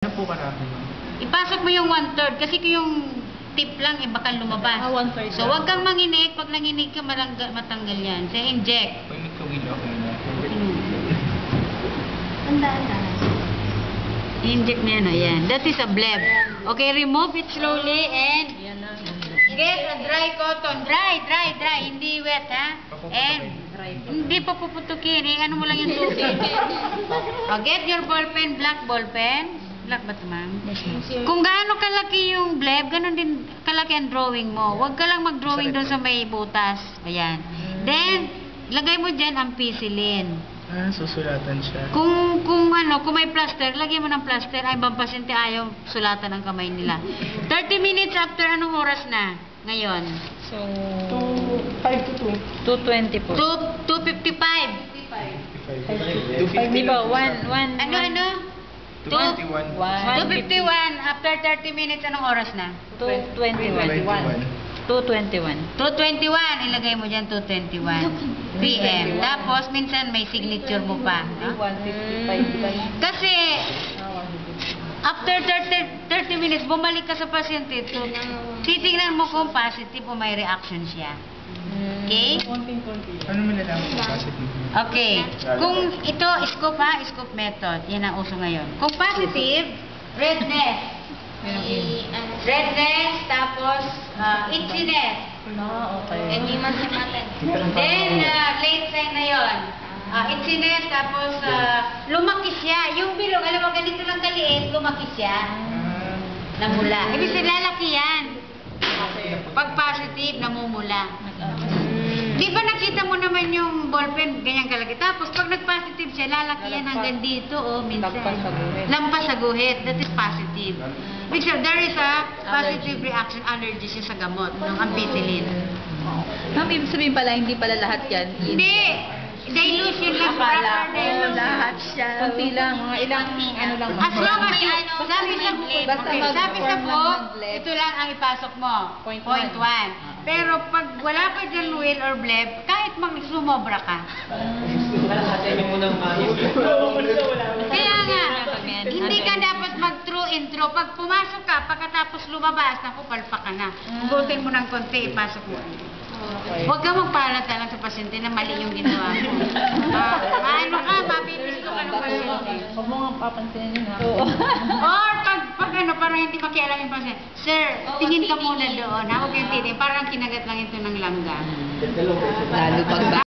Ano po karami? Ipasok mo yung 1/3 kasi kung yung tip lang baka lumabas. 1/3 So wag kang manginig, pag nanginig ka matanggal yan. So inject. Pag nagkawilo ako na. Tandaan na. Inject na yan, o yan. That is a bleb. Okay, remove it slowly and Yan na. get a dry cotton. Dry. Hindi wet, ha? And hindi pa puputukin. Ano mo lang yung tubig. Get your ballpen, black ballpen. Black ba ito, ma'am? Kung gaano kalaki yung bleb, ganon din kalaki ang drawing mo. Huwag ka lang mag-drawing doon sa may butas. Ayan. Then, lagay mo dyan ang pisilin. Susulatan siya. Kung may plaster, lagyan mo ng plaster. Ay, ibang pasyente ayaw sulatan ang kamay nila. 30 minutes after, anong oras na? Ngayon. So, 5 to 2:20 po. 2:55. 2. Di ba? 1. Ano? 2:51. 2:51. After 30 minutes, anong oras na? 2:21. 2:21. 2:21. Ilagay mo dyan 2:21 PM. Tapos, minsan may signature mo pa. No? 1:55. Kasi, after 30 minutes, bumalik ka sa pasyente. Titignan mo kung positive o may reaction siya. Okay? Ano mo nalaman kung positive? Okay. Kung ito, scope ha, scope method. Yan ang uso ngayon. Kung positive, redness. Redness, tapos itchiness. Okay. Then, late sign na yun. Itchiness, tapos lumaki siya. Yung bilog, alam mo, ganito lang kaliit, lumaki siya. Namula. Ibig sabihin, lalaki yan. Pag positive, namumula. Di ba nakita mo naman yung ballpen, ganyan kalaki. Tapos pag nag-positive siya, lalaki yan hanggang dito, minsan. Lampas sa guhit. That is positive. Which there is a positive reaction allergy siya sa gamot, ng ampicillin. Ma'am, ibig sabihin pala, hindi pala lahat yan. Hindi! Dilution lang, proper dilution. Lahat siya. Kunti lang, mga ilang ano lang. As long as sabi sa book, ito lang ang ipasok mo. Point 1. Pero pag wala pa dyan will or bleb, kahit sumobra ka. Kaya nga, hindi ka dapat mag-through intro. Pag pumasok ka, pagkatapos lumabas, naku, palpa ka na. Hugutin mo ng konti, ipasok mo. Huwag ka magpalata lang sa pasyente na mali yung ginawa mo. Ano ka, mabibisto ka ng pasyente. Huwag mo nga papansinin ha. Or pag parang hindi makialam yung pasyente, sir, tingin ka muna doon, ha? Huwag yung titin, parang kinagat lang ito ng langga. Lalo pag